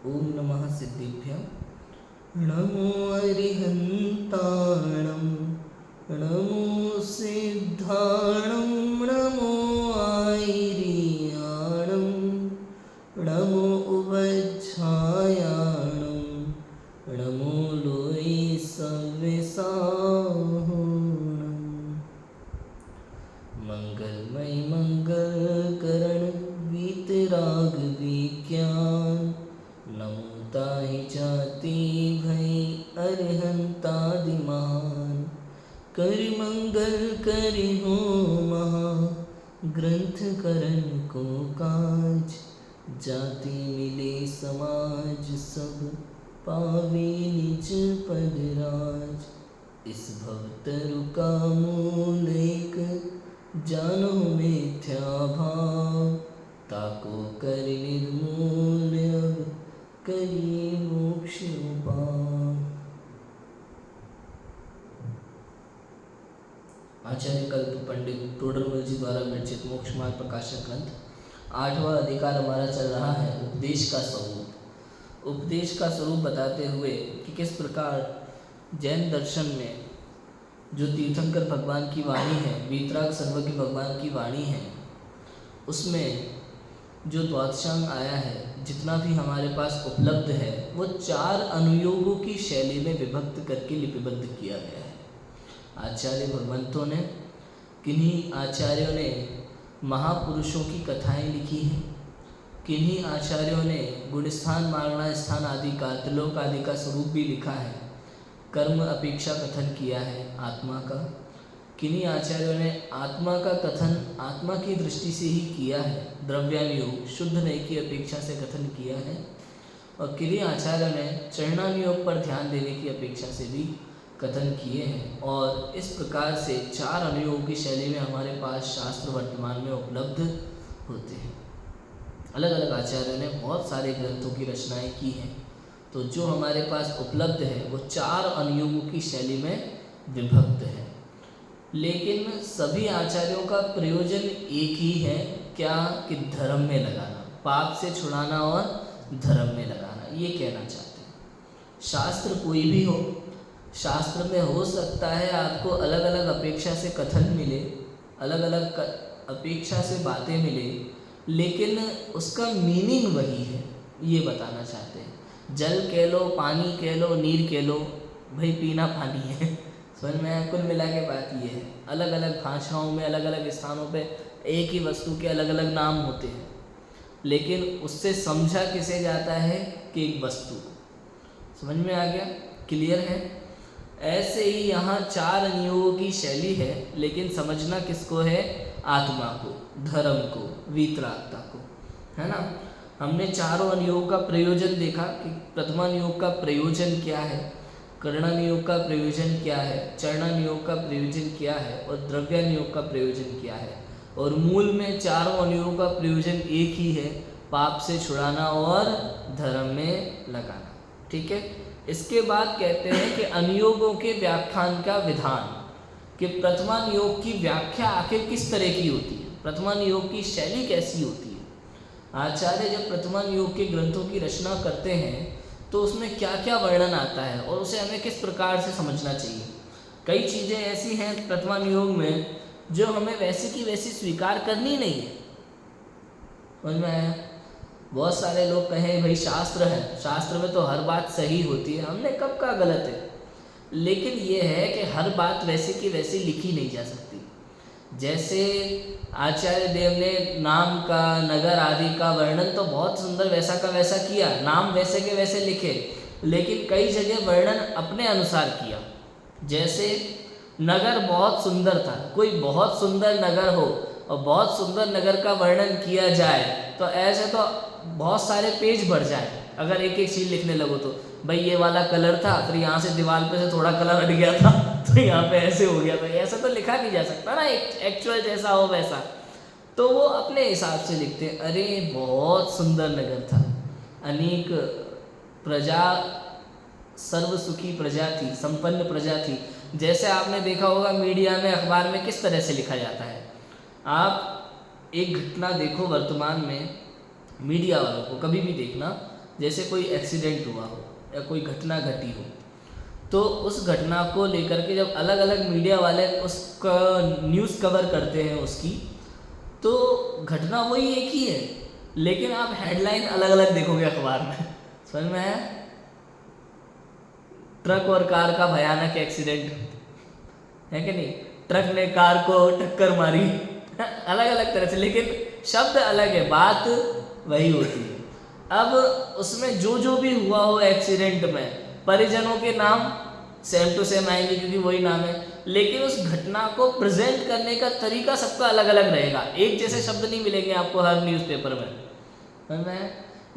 ओम नमः सिद्धिभ्यं नमो अरिहन्ताणं नमो सिद्धाणं नमो आयर्याणं नमो उवज्झायाणं नमो लोये सव्यसाहुणम्। मंगलमय मंगलकरण वीतराग विज्ञान नमो ताहि जाति भय अरहंतादिमान कर मंगल करि हो महा ग्रंथ करण को काज जाति मिले समाज सब पावे निज पद राज। इस भवतरु का मूल एक जानो मिथ्या भाव ताको कर निर्मूल अब करिए मोक्ष उपाय। आचार्य कल्प पंडित टोडरमल जी द्वारा विरचित मोक्ष मार्ग प्रकाशक ग्रंथ। 8वां अधिकार हमारा चल रहा है उपदेश का स्वरूप। उपदेश का स्वरूप बताते हुए कि किस प्रकार जैन दर्शन में जो तीर्थंकर भगवान की वाणी है, वीतराग सर्वज्ञ भगवान की वाणी है, उसमें जो द्वादशांग आया है, जितना भी हमारे पास उपलब्ध है, वो 4 अनुयोगों की शैली में विभक्त करके लिपिबद्ध किया गया है। आचार्य भगवंतों ने, किन्हीं आचार्यों ने महापुरुषों की कथाएं लिखी हैं, किन्हीं आचार्यों ने गुणस्थान मार्गणा स्थान आदि का, त्रिलोक आदि का स्वरूप भी लिखा है, कर्म अपेक्षा कथन किया है आत्मा का। किन्हीं आचार्यों ने आत्मा का कथन आत्मा की दृष्टि से ही किया है, द्रव्यानुयोग शुद्ध नय की अपेक्षा से कथन किया है। और किन्हीं आचार्यों ने चरणानुयोग पर ध्यान देने की अपेक्षा से भी कथन किए हैं। और इस प्रकार से 4 अनुयोगों की शैली में हमारे पास शास्त्र वर्तमान में उपलब्ध होते हैं। अलग अलग आचार्यों ने बहुत सारे ग्रंथों की रचनाएं की हैं, तो जो हमारे पास उपलब्ध है वो 4 अनुयोगों की शैली में विभक्त है। लेकिन सभी आचार्यों का प्रयोजन एक ही है, क्या कि धर्म में लगाना, पाप से छुड़ाना और धर्म में लगाना, ये कहना चाहते हैं। शास्त्र कोई भी हो, शास्त्र में हो सकता है आपको अलग अलग अपेक्षा से कथन मिले, अलग अलग अपेक्षा से बातें मिले, लेकिन उसका मीनिंग वही है, ये बताना चाहते हैं। जल कह लो, पानी कह लो, नीर कह लो, भाई पीना पानी है, समझ में। कुल मिला के बात ये है, अलग अलग भाषाओं में अलग अलग स्थानों पे एक ही वस्तु के अलग अलग नाम होते हैं, लेकिन उससे समझा किसे जाता है कि एक वस्तु। समझ में आ गया? क्लियर है? ऐसे ही यहाँ 4 अनुयोगों की शैली है, लेकिन समझना किसको है? आत्मा को, धर्म को, वीतरागता को, है ना। हमने 4 अनुयोग का प्रयोजन देखा कि प्रथमानुयोग का प्रयोजन क्या है, कर्णानुयोग का प्रयोजन क्या है, चरणानुयोग का प्रयोजन क्या है और द्रव्यानुयोग का प्रयोजन क्या है। और मूल में 4 अनुयोग का प्रयोजन एक ही है, पाप से छुड़ाना और धर्म में लगाना। ठीक है। इसके बाद कहते हैं कि अनुयोगों के व्याख्यान का विधान, कि प्रथमानुयोग की व्याख्या आखिर किस तरह की होती है, प्रथमानुयोग की शैली कैसी होती है। आचार्य जब प्रथमानुयोग के ग्रंथों की रचना करते हैं तो उसमें क्या क्या वर्णन आता है और उसे हमें किस प्रकार से समझना चाहिए। कई चीज़ें ऐसी हैं प्रथमानुयोग में जो हमें वैसी की वैसी स्वीकार करनी नहीं है। समझ में आया? बहुत सारे लोग कहें भाई शास्त्र है, शास्त्र में तो हर बात सही होती है, हमने कब कहा गलत है। लेकिन ये है कि हर बात वैसी की वैसी लिखी नहीं जा सकती। जैसे आचार्य देव ने नाम का, नगर आदि का वर्णन तो बहुत सुंदर वैसा का वैसा किया, नाम वैसे के वैसे लिखे, लेकिन कई जगह वर्णन अपने अनुसार किया। जैसे नगर बहुत सुंदर था, कोई बहुत सुंदर नगर हो और बहुत सुंदर नगर का वर्णन किया जाए तो ऐसे तो बहुत सारे पेज भर जाए अगर एक एक चीज़ लिखने लगो तो। भाई ये वाला कलर था, फिर यहाँ से दीवार पे से थोड़ा कलर हट गया था तो यहाँ पे ऐसे हो गया, तो ऐसा तो लिखा नहीं जा सकता ना, एक्चुअल जैसा हो वैसा। तो वो अपने हिसाब से लिखते हैं, अरे बहुत सुंदर नगर था, अनेक प्रजा, सर्व सुखी प्रजा थी, संपन्न प्रजा थी। जैसे आपने देखा होगा मीडिया में, अखबार में किस तरह से लिखा जाता है। आप एक घटना देखो वर्तमान में, मीडिया वालों को कभी भी देखना, जैसे कोई एक्सीडेंट हुआ हो या कोई घटना घटी हो, तो उस घटना को लेकर के जब अलग अलग मीडिया वाले उसका न्यूज़ कवर करते हैं उसकी, तो घटना वही एक ही है, लेकिन आप हेडलाइन अलग अलग देखोगे अखबार में। समझ में आया? ट्रक और कार का भयानक एक्सीडेंट है कि नहीं, ट्रक ने कार को टक्कर मारी, अलग अलग तरह से, लेकिन शब्द अलग है, बात वही होती है। अब उसमें जो जो भी हुआ हो एक्सीडेंट में, परिजनों के नाम सेम टू सेम आएंगे क्योंकि वही नाम है, लेकिन उस घटना को प्रेजेंट करने का तरीका सबका अलग अलग रहेगा। एक जैसे शब्द नहीं मिलेंगे आपको हर न्यूज़पेपर में।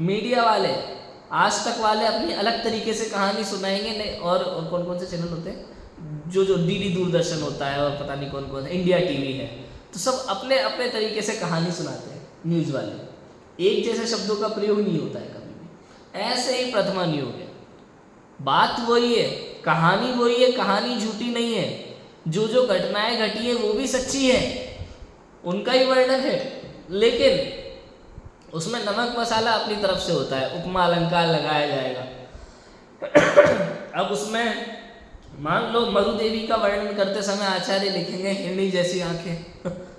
मीडिया वाले, आज तक वाले अपनी अलग तरीके से कहानी सुनाएंगे, नहीं और कौन कौन से चैनल होते हैं, जो डीडी दूरदर्शन होता है और पता नहीं कौन कौन, इंडिया टीवी है, तो सब अपने अपने तरीके से कहानी सुनाते हैं न्यूज़ वाले। एक जैसे शब्दों का प्रयोग नहीं होता है कभी भी। ऐसे ही प्रथमा नियोग है, बात वही है, कहानी वही है, कहानी झूठी नहीं है, जो जो घटनाएं घटी है वो भी सच्ची है, उनका ही वर्णन है, लेकिन उसमें नमक मसाला अपनी तरफ से होता है, उपमा अलंकार लगाया जाएगा। अब उसमें मान लो मरु देवी का वर्णन करते समय आचार्य लिखेंगे हिरणी जैसी आंखें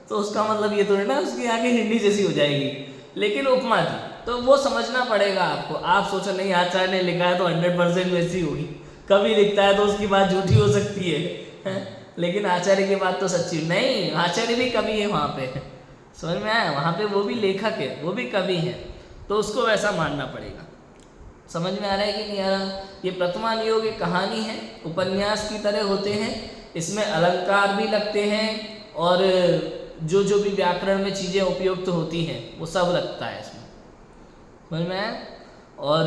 तो उसका मतलब ये तो है ना उसकी आंखें हिरणी जैसी हो जाएगी, लेकिन उपमा थी, तो वो समझना पड़ेगा आपको। आप सोचो नहीं आचार्य ने लिखा है तो 100% वैसी होगी, कभी लिखता है तो उसकी बात झूठी हो सकती है, लेकिन आचार्य की बात तो सच्ची नहीं, आचार्य भी कवि है वहाँ पे, समझ में आया? वहाँ पे वो भी लेखक है, वो भी कवि है, तो उसको वैसा मानना पड़ेगा। समझ में आ रहा है कि नहीं आ रहा? ये प्रथमा नियोग एक कहानी है, उपन्यास की तरह होते हैं, इसमें अलंकार भी लगते हैं और जो जो भी व्याकरण में चीज़ें उपयुक्त होती हैं वो सब लगता है इसमें, समझ में आया? और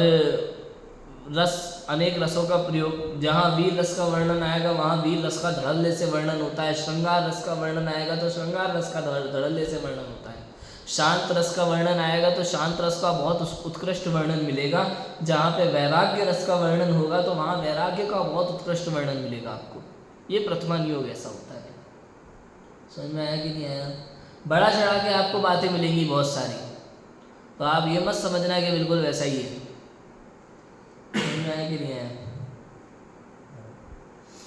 रस, अनेक रसों का प्रयोग, जहाँ वीर रस का वर्णन आएगा वहाँ वीर रस का धड़ल्ले से वर्णन होता है, श्रृंगार रस का वर्णन आएगा तो श्रृंगार रस का धड़ल्ले से वर्णन होता है, शांत रस का वर्णन आएगा तो शांत रस का बहुत उत्कृष्ट वर्णन मिलेगा, जहाँ पे वैराग्य रस का वर्णन होगा तो वहाँ वैराग्य का बहुत उत्कृष्ट वर्णन मिलेगा आपको। ये प्रथमा नियोग ऐसा होता है। समझ में आया कि नहीं आया? बड़ा चढ़ा के आपको बातें मिलेंगी बहुत सारी, तो आप ये मत समझना कि बिल्कुल वैसा ही है। समझ में आया कि नहीं आया?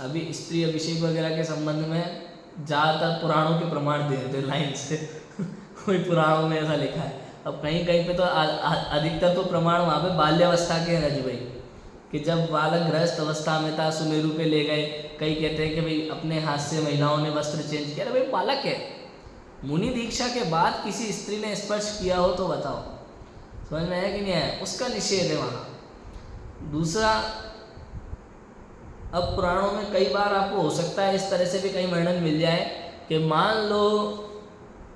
अभी स्त्री अभिषेक वगैरह के संबंध में ज़्यादातर पुराणों के प्रमाण दे देते लाइन से कोई पुराणों में ऐसा लिखा है। अब कहीं कहीं पे तो अधिकतर तो प्रमाण वहाँ पे बाल्यावस्था के हैं भाई, कि जब बालक गृहस्थ अवस्था में था सुमेरु पे ले गए, कई कहते हैं कि भाई अपने हाथ से महिलाओं ने वस्त्र चेंज किया। अरे भाई बालक है, मुनि दीक्षा के बाद किसी स्त्री ने स्पर्श किया हो तो बताओ, समझ में आया कि नहीं आया? उसका निषेध है वहाँ। दूसरा, अब पुराणों में कई बार आपको हो सकता है इस तरह से भी कहीं वर्णन मिल जाए कि मान लो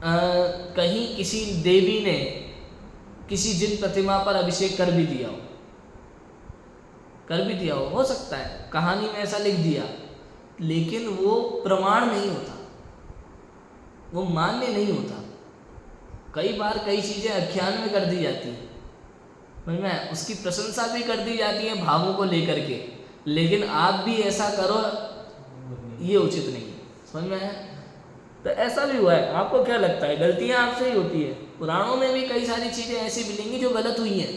कहीं किसी देवी ने किसी जिन प्रतिमा पर अभिषेक कर भी दिया हो सकता है कहानी में ऐसा लिख दिया, लेकिन वो प्रमाण नहीं होता, वो मान्य नहीं होता। कई बार कई चीज़ें आख्यान में कर दी जाती हैं, समझ में, उसकी प्रशंसा भी कर दी जाती है भावों को लेकर के, लेकिन आप भी ऐसा करो ये उचित नहीं है। समझ में आया? तो ऐसा भी हुआ है। आपको क्या लगता है? गलतियाँ आपसे ही होती है। पुराणों में भी कई सारी चीज़ें ऐसी मिलेंगी जो गलत हुई हैं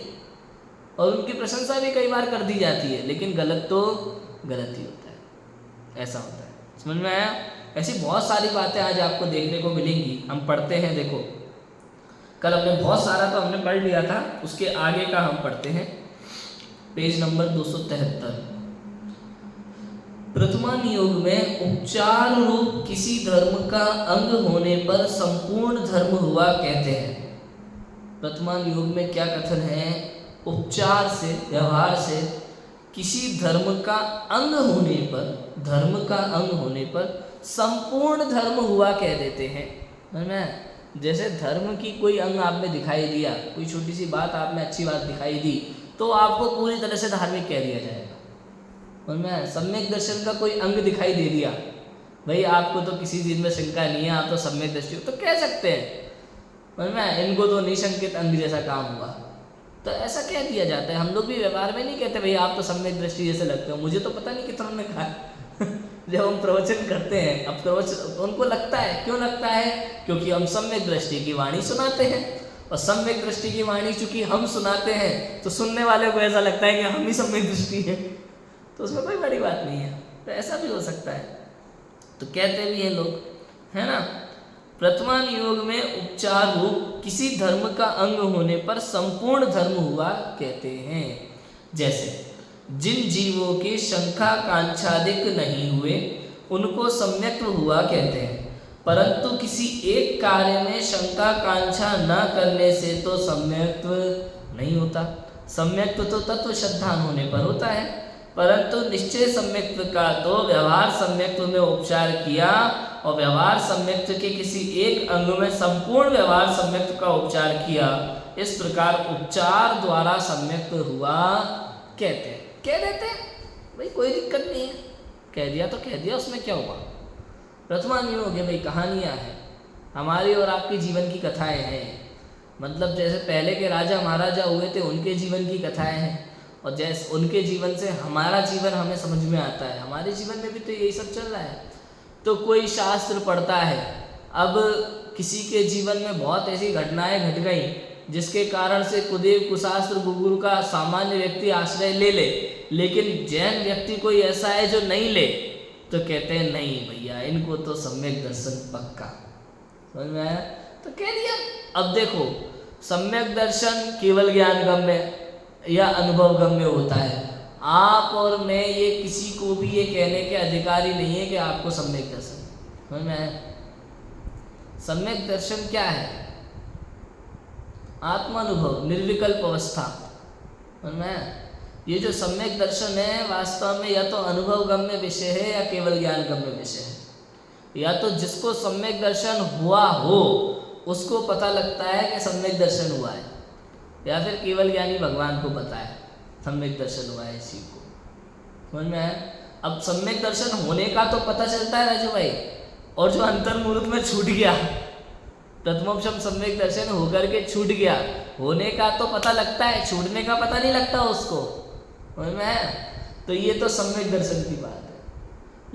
और उनकी प्रशंसा भी कई बार कर दी जाती है, लेकिन गलत तो गलत ही होता है, ऐसा होता है। समझ में आया? ऐसी बहुत सारी बातें आज आपको देखने को मिलेंगी। हम पढ़ते हैं, देखो कल हमने बहुत सारा तो हमने पढ़ लिया था, उसके आगे का हम पढ़ते हैं, पेज नंबर 273। प्रथमा नियोग में उपचार रूप किसी धर्म का अंग होने पर संपूर्ण धर्म हुआ कहते हैं। प्रथमा नियोग में क्या कथन है? उपचार से, व्यवहार से किसी धर्म का अंग होने पर, धर्म का अंग होने पर संपूर्ण धर्म हुआ कह देते हैं। समझ में? जैसे धर्म की कोई अंग आप में दिखाई दिया, कोई छोटी सी बात आप में अच्छी बात दिखाई दी, तो आपको पूरी तरह से धार्मिक कह दिया जाएगा। उनमें सम्यक दर्शन का कोई अंग दिखाई दे दिया, भाई आपको तो किसी चीज़ में शंका नहीं है, आप तो सम्यक दृष्टि हो, तो कह सकते हैं उनमें इनको तो निशंकित अंग जैसा काम हुआ, तो ऐसा कह दिया जाता है। हम लोग भी व्यवहार में नहीं कहते भाई आप तो सम्यक दृष्टि जैसे लगते हो। मुझे तो पता नहीं कितना ने कहा जब हम प्रवचन करते हैं, अब प्रवचन तो उनको लगता है, क्यों लगता है? क्योंकि हम सम्यक दृष्टि की वाणी सुनाते हैं, और सम्यक दृष्टि की वाणी चूंकि हम सुनाते हैं तो सुनने वाले को ऐसा लगता है कि हम ही सम्यक दृष्टि है, तो उसमें कोई बड़ी बात नहीं है। तो ऐसा भी हो सकता है। तो कहते भी हैं लोग, है ना, प्रथमान योग में उपचार रूप किसी धर्म का अंग होने पर संपूर्ण धर्म हुआ कहते हैं। जैसे जिन जीवों के शंका कांक्षादिक नहीं हुए उनको सम्यक्त्व हुआ कहते हैं, परंतु किसी एक कार्य में शंका कांक्षा न करने से तो सम्यक्त्व नहीं होता। सम्यक्त्व तो तत्व श्रद्धान होने पर होता है, परंतु निश्चय सम्यक्त्व का तो व्यवहार सम्यक्त्व में उपचार किया और व्यवहार सम्यक्त्व के किसी एक अंग में संपूर्ण व्यवहार सम्यक्त्व का उपचार किया। इस प्रकार उपचार द्वारा सम्यक्त्व हुआ कहते हैं। कह देते हैं भाई कोई दिक्कत नहीं है, कह दिया तो कह दिया, उसमें क्या हुआ। प्रथमान योग है भाई, कहानियाँ हैं, हमारी और आपके जीवन की कथाएं हैं। मतलब जैसे पहले के राजा महाराजा हुए थे उनके जीवन की कथाएं हैं, और जैसे उनके जीवन से हमारा जीवन हमें समझ में आता है। हमारे जीवन में भी तो यही सब चल रहा है। तो कोई शास्त्र पढ़ता है, अब किसी के जीवन में बहुत ऐसी घटनाएं घट गई जिसके कारण से कुदेव कुशास्त्र गुरु का सामान्य व्यक्ति आश्रय ले ले, लेकिन जैन व्यक्ति कोई ऐसा है जो नहीं ले, तो कहते हैं नहीं भैया इनको तो सम्यक दर्शन पक्का। समझ में आया? तो कह दिया। अब देखो, सम्यक दर्शन केवल ज्ञान गम्य या अनुभव गम्य होता है। आप और मैं ये किसी को भी ये कहने के अधिकारी नहीं है कि आपको सम्यक दर्शन। समझ में आया? सम्यक दर्शन क्या है? आत्मानुभव, निर्विकल्प अवस्था। समझ में आया? ये जो सम्यक दर्शन है वास्तव में या तो अनुभव गम्य विषय है या केवल ज्ञान गम्य विषय है। या तो जिसको सम्यक दर्शन हुआ हो उसको पता लगता है कि सम्यक दर्शन हुआ है, या फिर केवल ज्ञानी भगवान को पता है सम्यक दर्शन हुआ है इसी को। समझ में आया? अब सम्यक दर्शन होने का तो पता चलता है राजू भाई, और जो अंतर्मुहूर्त में छूट गया, प्रथमोपशम सम्यक दर्शन होकर के छूट गया, होने का तो पता लगता है, छूटने का पता नहीं लगता उसको। समझ में आया? तो ये तो सम्यक दर्शन की बात है।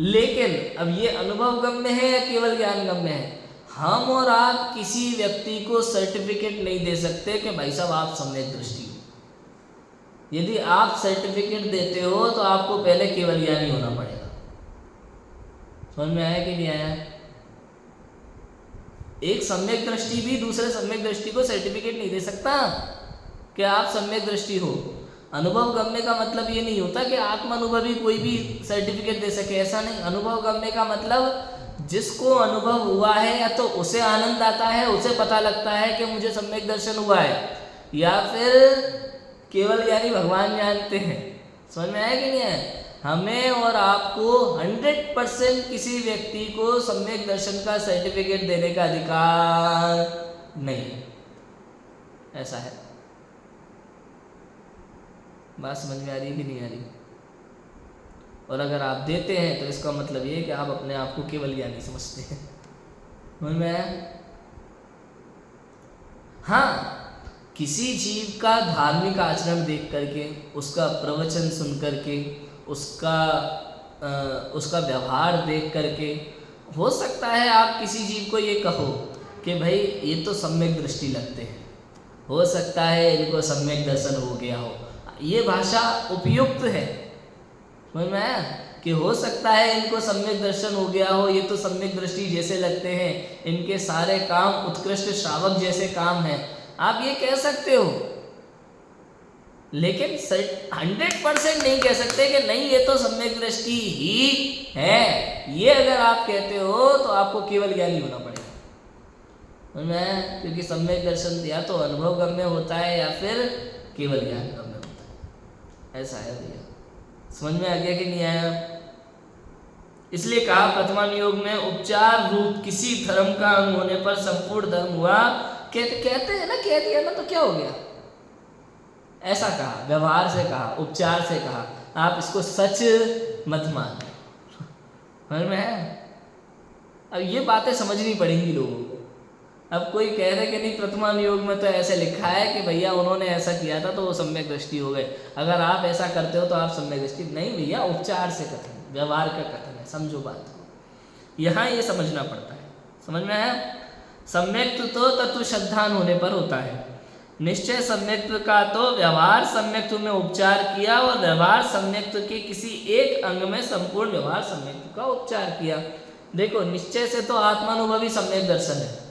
लेकिन अब ये अनुभव गम्य है या केवल ज्ञान गम्य है? हम और आप किसी व्यक्ति को सर्टिफिकेट नहीं दे सकते कि भाई साहब आप सम्यक दृष्टि हो। यदि आप सर्टिफिकेट देते हो तो आपको पहले केवल ज्ञानी होना पड़ेगा। समझ में आया कि नहीं आया? एक सम्यक दृष्टि भी दूसरे सम्यक दृष्टि को सर्टिफिकेट नहीं दे सकता कि आप सम्यक दृष्टि हो। अनुभव गम्य का मतलब ये नहीं होता कि आत्मानुभवी कोई भी सर्टिफिकेट दे सके, ऐसा नहीं। अनुभव गम्य का मतलब जिसको अनुभव हुआ है या तो उसे आनंद आता है, उसे पता लगता है कि मुझे सम्यक दर्शन हुआ है, या फिर केवल ज्ञानी भगवान जानते हैं। समझ में आया कि नहीं आया? हमें और आपको 100% किसी व्यक्ति को सम्यक दर्शन का सर्टिफिकेट देने का अधिकार नहीं, ऐसा है। बात समझ में आ रही है कि नहीं आ रही? और अगर आप देते हैं तो इसका मतलब ये है कि आप अपने आप को केवल ज्ञानी समझते हैं। समझ में आया? हाँ, किसी जीव का धार्मिक आचरण देख करके, उसका प्रवचन सुन करके, उसका व्यवहार देख करके हो सकता है आप किसी जीव को ये कहो कि भाई ये तो सम्यक दृष्टि लगते हैं, हो सकता है इनको सम्यक दर्शन हो गया हो। ये भाषा उपयुक्त है। समझ में आया? कि हो सकता है इनको सम्यक दर्शन हो गया हो, ये तो सम्यक दृष्टि जैसे लगते हैं, इनके सारे काम उत्कृष्ट श्रावक जैसे काम हैं, आप ये कह सकते हो। लेकिन 100% नहीं कह सकते कि नहीं ये तो सम्यक दृष्टि ही है। ये अगर आप कहते हो तो आपको केवल ज्ञानी होना पड़ेगा। समझ में आया? क्योंकि सम्यक दर्शन या तो अनुभव गम्य होता है या फिर केवल ज्ञान गम्य होता है। ऐसा है भैया। समझ में आ गया कि नहीं आया? इसलिए कहा प्रथमान योग में उपचार रूप किसी धर्म का अंग होने पर संपूर्ण धर्म हुआ। कहते हैं ना, कह दिया ना तो क्या हो गया? ऐसा कहा, व्यवहार से कहा, उपचार से कहा, आप इसको सच मत मान। समझ में है? अब ये बातें समझनी पड़ेंगी लोगों को। अब कोई कह रहे कि नहीं प्रथमान योग में तो ऐसे लिखा है कि भैया उन्होंने ऐसा किया था तो वो सम्यक दृष्टि हो गए, अगर आप ऐसा करते हो तो आप सम्यक दृष्टि नहीं। भैया उपचार से कथन, व्यवहार का कथन है, समझो बात को। यहाँ ये समझना पड़ता है। समझ में आया? सम्यक्त्व तो तत्व श्रद्धान होने पर होता है। निश्चय सम्यक्त्व का तो व्यवहार सम्यक्त्व में उपचार किया और व्यवहार सम्यक्त्व के किसी एक अंग में संपूर्ण व्यवहार सम्यक्त्व का उपचार किया। देखो, निश्चय से तो आत्मानुभवी सम्यक दर्शन है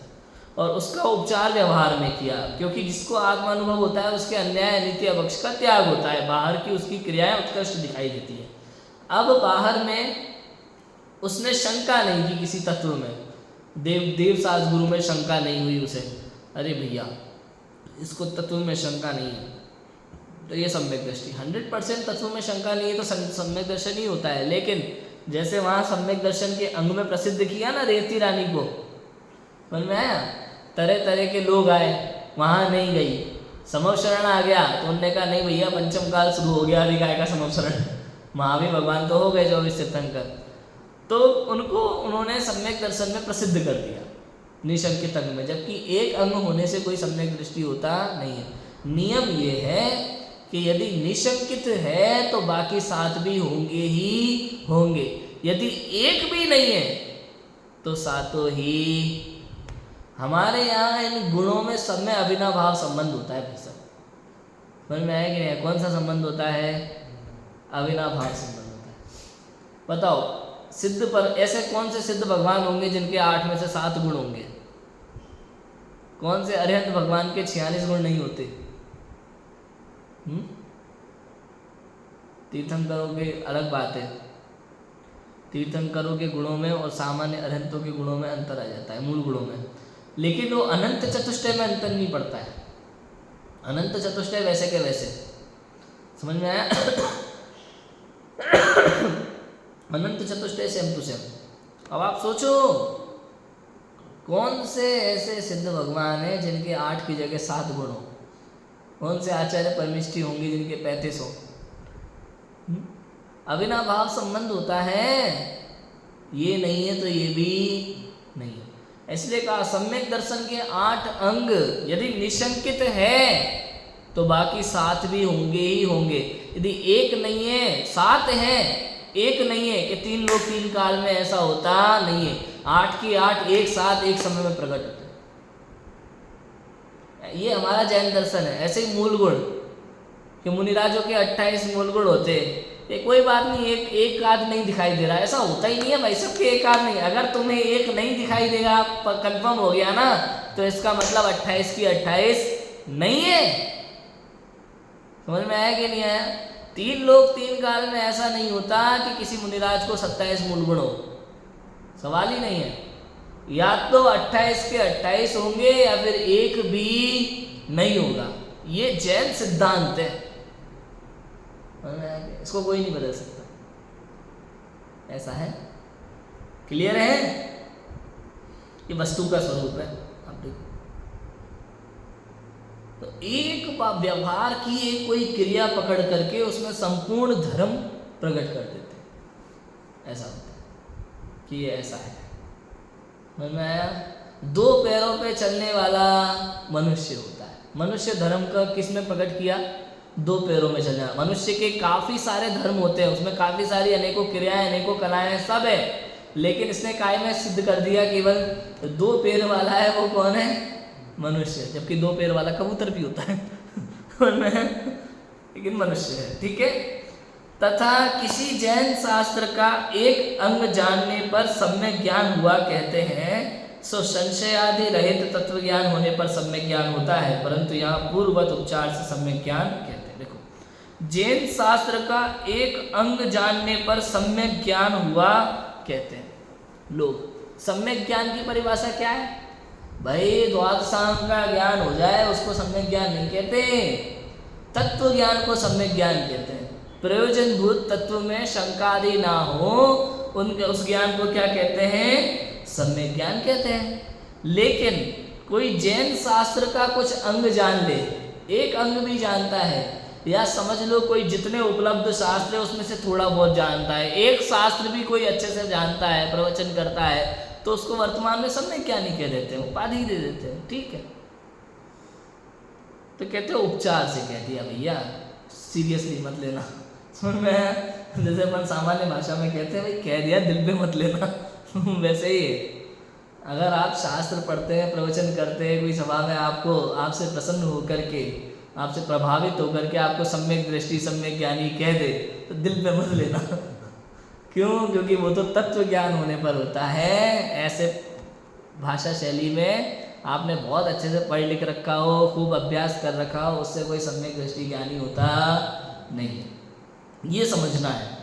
और उसका उपचार व्यवहार में किया, क्योंकि जिसको आत्मानुभव होता है उसके अन्याय अनित्य अवक्ष का त्याग होता है, बाहर की उसकी क्रियाएं उत्कृष्ट दिखाई देती है। अब बाहर में उसने शंका नहीं की किसी तत्व में, देव साज गुरु में शंका नहीं हुई उसे, अरे भैया इसको तत्व में शंका नहीं है, तो ये सम्यक दृष्टि। 100% तत्व में शंका नहीं है तो सम्यक दर्शन ही होता है। लेकिन जैसे वहाँ सम्यक दर्शन के अंग में प्रसिद्ध किया ना रेवती रानी को, समझ में आया? तरह तरह के लोग आए, वहाँ नहीं गई, समवशरण आ गया तो उन्होंने कहा नहीं भैया पंचम काल शुरू हो गया, अभी काय का समवशरण, महावीर भगवान तो हो गए 24 तीर्थंकर, तो उनको उन्होंने सम्यक दर्शन में प्रसिद्ध कर दिया निशंकित अंग में, जबकि एक अंग होने से कोई सम्यक दृष्टि होता नहीं है। नियम ये है कि यदि निशंकित है तो बाकी 7 भी होंगे ही होंगे, यदि एक भी नहीं है तो 7 ही। हमारे यहाँ इन गुणों में सब में अविनाभाव संबंध होता है भाई साहब, समझ में आया कि नहीं? कौन सा संबंध होता है? अविनाभाव संबंध होता है। बताओ, सिद्ध पर ऐसे कौन से सिद्ध भगवान होंगे जिनके 8 में से 7 गुण होंगे? कौन से अरिहंत भगवान के 46 गुण नहीं होते? तीर्थंकरों के अलग बात है, तीर्थंकरों के गुणों में और सामान्य अरिहंतों के गुणों में अंतर आ जाता है, मूल गुणों में, लेकिन वो अनंत चतुष्टय में अंतर नहीं पड़ता है। अनंत चतुष्टय वैसे के वैसे, समझ में आया? अनंत चतुष्टय सेम टू सेम। अब आप सोचो कौन से ऐसे सिद्ध भगवान हैं जिनके 8 की जगह 7 गुण हो? कौन से आचार्य परमिष्ठी होंगे जिनके 35 हो? अविनाभाव संबंध होता है, ये नहीं है तो ये भी नहीं है। इसलिए कहा सम्यक दर्शन के 8 अंग यदि निशंकित है तो बाकी 7 भी होंगे ही होंगे। यदि एक नहीं है 7 है, एक नहीं है कि 3 लोग 3 काल में, ऐसा होता नहीं है। 8 की 8 एक साथ एक समय में प्रकट होते हैं, ये हमारा जैन दर्शन है। ऐसे ही मूल गुण कि मुनिराजों के 28 मूल गुण होते, ये कोई बात नहीं, एक आध नहीं दिखाई दे रहा, ऐसा होता ही नहीं है भाई, सबके एक आध नहीं। अगर तुम्हें एक नहीं दिखाई देगा, कंफर्म हो गया ना, तो इसका मतलब 28 की 28 नहीं है। समझ में आया कि नहीं आया? 3 लोग 3 काल में, ऐसा नहीं होता कि किसी मुनिराज को 27 मूल गुण हो, सवाल ही नहीं है। या तो 28 के 28 होंगे या फिर एक भी नहीं होगा, ये जैन सिद्धांत है, इसको कोई नहीं बदल सकता, ऐसा है। क्लियर है? ये वस्तु का स्वरूप है। आप देखो तो एक व्यवहार की एक कोई क्रिया पकड़ करके उसमें संपूर्ण धर्म प्रकट कर देते हैं, ऐसा होता है कि ये ऐसा है। समझ में आया? 2 पैरों पे चलने वाला मनुष्य होता है। मनुष्य धर्म का किस में प्रकट किया? 2 पैरों में चलना। मनुष्य के काफ़ी सारे धर्म होते हैं, उसमें काफ़ी सारी अनेकों क्रियाएं, अनेकों कलाएं, सब है, लेकिन इसने काय में सिद्ध कर दिया केवल 2 पैर वाला है, वो कौन है? मनुष्य। जबकि 2 पैर वाला कबूतर भी होता है लेकिन मनुष्य है, ठीक है। तथा किसी जैन शास्त्र का एक अंग जानने पर सम्यक ज्ञान हुआ कहते हैं, सो संशय आदि रहित तत्व ज्ञान होने पर सम्यक ज्ञान होता है, परंतु यहाँ पूर्ववत उपचार से सम्यक ज्ञान कहते हैं। देखो, जैन शास्त्र का एक अंग जानने पर सम्यक ज्ञान हुआ कहते हैं लोग। सम्यक ज्ञान की परिभाषा क्या है भाई? द्वादशांग का ज्ञान हो जाए उसको सम्यक ज्ञान नहीं कहते, तत्व ज्ञान को सम्यक ज्ञान कहते हैं। प्रयोजन भूत तत्व में शंका आदि ना हो, उनके उस ज्ञान को क्या कहते हैं? सम्यक ज्ञान कहते हैं। लेकिन कोई जैन शास्त्र का कुछ अंग जान ले, एक अंग भी जानता है, या समझ लो कोई जितने उपलब्ध शास्त्र है उसमें से थोड़ा बहुत जानता है, एक शास्त्र भी कोई अच्छे से जानता है, प्रवचन करता है, तो उसको वर्तमान में सम्यक ज्ञान ही कह देते हैं, उपाधि दे देते हैं, ठीक है। तो कहते हैं उपचार से कह दिया भैया, सीरियसली मत लेना। समझ में? जैसे अपन सामान्य भाषा में कहते हैं भाई, कह दिया दिल पे मत लेना वैसे ही है। अगर आप शास्त्र पढ़ते हैं, प्रवचन करते हैं, कोई सभा में आपको आपसे प्रसन्न होकर के, आपसे प्रभावित होकर के आपको सम्यक दृष्टि, सम्यक ज्ञानी कह दे तो दिल पे मत लेना। क्यों? क्योंकि वो तो तत्व ज्ञान होने पर होता है। ऐसे भाषा शैली में आपने बहुत अच्छे से पढ़ लिख रखा हो, खूब अभ्यास कर रखा हो, उससे कोई सम्यक दृष्टि ज्ञानी होता नहीं है, ये समझना है।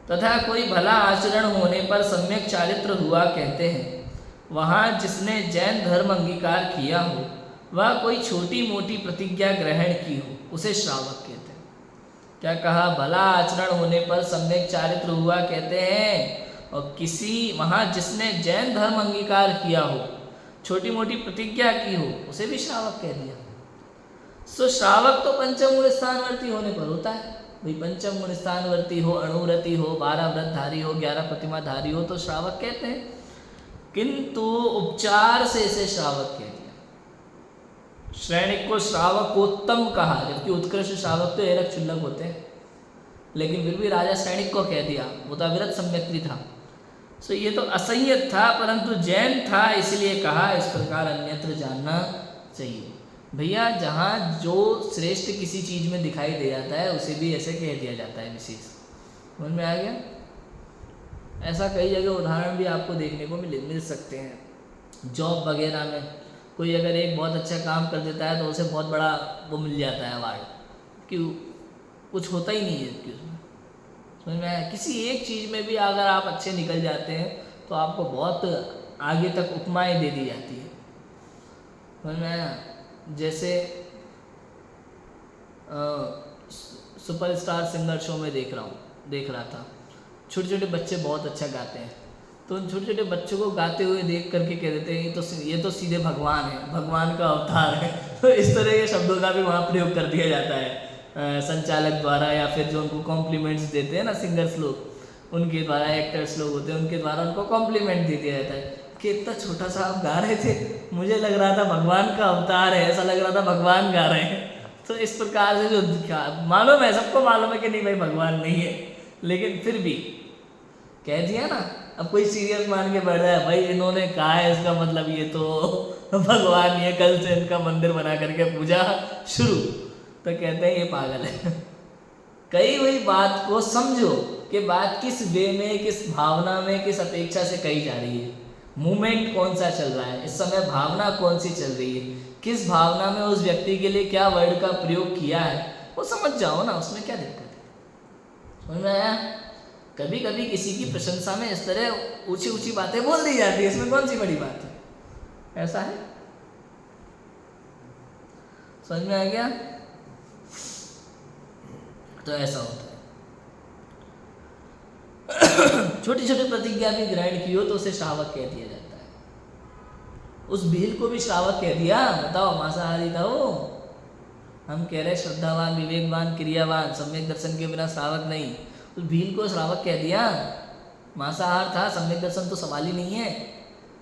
तथा कोई भला आचरण होने पर सम्यक चारित्र हुआ कहते हैं। वहाँ जिसने जैन धर्म अंगीकार किया हो, वह कोई छोटी मोटी प्रतिज्ञा ग्रहण की हो, उसे श्रावक कहते हैं। क्या कहा? भला आचरण होने पर सम्यक चारित्र हुआ कहते हैं। और किसी वहाँ जिसने जैन धर्म अंगीकार किया हो, छोटी मोटी प्रतिज्ञा की हो, उसे भी श्रावक कह दिया। सो श्रावक तो पंचम गुण स्थानवर्ती होने पर होता है। भाई पंचम गुण स्थानवर्ती हो, अणुव्रती हो, 12 व्रतधारी हो, 11 प्रतिमाधारी हो तो श्रावक कहते हैं। किंतु उपचार से इसे श्रावक कह दिया। श्रेणिक को श्रावकोत्तम कहा, जबकि उत्कृष्ट श्रावक तो एरक क्षुल्लक होते हैं, लेकिन फिर भी राजा श्रेणिक को कह दिया, वो तो अविरत सम्यक्ति था। सो ये तो असंयत था, परंतु जैन था इसलिए कहा। इस प्रकार अन्यत्र जानना चाहिए। भैया जहाँ जो श्रेष्ठ किसी चीज़ में दिखाई दे जाता है उसे भी ऐसे कह दिया जाता है विशेष। समझ में आ गया? ऐसा कई जगह उदाहरण भी आपको देखने को मिल सकते हैं। जॉब वगैरह में कोई अगर एक बहुत अच्छा काम कर देता है तो उसे बहुत बड़ा वो मिल जाता है अवार्ड, क्यों? कुछ होता ही नहीं है उसमें। समझ में आया? किसी एक चीज़ में भी अगर आप अच्छे निकल जाते हैं तो आपको बहुत आगे तक उपमाएं दे दी जाती है। समझ में आया? जैसे सुपरस्टार सिंगर शो में देख रहा था, छोटे छोटे बच्चे बहुत अच्छा गाते हैं, तो उन छोटे छोटे बच्चों को गाते हुए देख करके कह देते हैं ये तो सीधे भगवान है, भगवान का अवतार है। तो इस तरह के शब्दों का भी वहाँ प्रयोग कर दिया जाता है संचालक द्वारा, या फिर जो उनको कॉम्प्लीमेंट्स देते हैं ना सिंगर्स लोग, उनके द्वारा, एक्टर्स लोग होते हैं उनके द्वारा उनको कॉम्प्लीमेंट दे दिया जाता है कि इतना छोटा सा आप गा रहे थे, मुझे लग रहा था भगवान का अवतार है, ऐसा लग रहा था भगवान गा रहे हैं। तो इस प्रकार से जो मालूम है, सबको मालूम है कि नहीं भाई भगवान नहीं है, लेकिन फिर भी कह दिया ना। अब कोई सीरियस मान के बैठ जाए, भाई इन्होंने कहा है इसका मतलब ये तो भगवान नहीं है, कल से इनका मंदिर बना करके पूजा शुरू, तो कहते हैं ये पागल है। कई हुई बात को समझो कि बात किस वे में, किस भावना में, किस अपेक्षा से कही जा रही है, मूवमेंट कौन सा चल रहा है, इस समय भावना कौन सी चल रही है, किस भावना में उस व्यक्ति के लिए क्या वर्ड का प्रयोग किया है, वो समझ जाओ ना, उसमें क्या दिक्कत है। समझ में आया? कभी कभी किसी की प्रशंसा में इस तरह ऊंची ऊंची बातें बोल दी जाती है, इसमें कौन सी बड़ी बात है? ऐसा है। समझ में आ गया? तो ऐसा होता है। छोटी छोटी प्रतिज्ञा भी ग्रहण की हो तो उसे श्रावक कह दिया जाता है। उस भील को भी श्रावक कह दिया। बताओ, मांसाहारी था वो। हम कह रहे श्रद्धावान, विवेकवान, क्रियावान, सम्यक दर्शन के बिना श्रावक नहीं। उस भील को श्रावक कह दिया। मांसाहार था, सम्यक दर्शन तो सवाल ही नहीं है,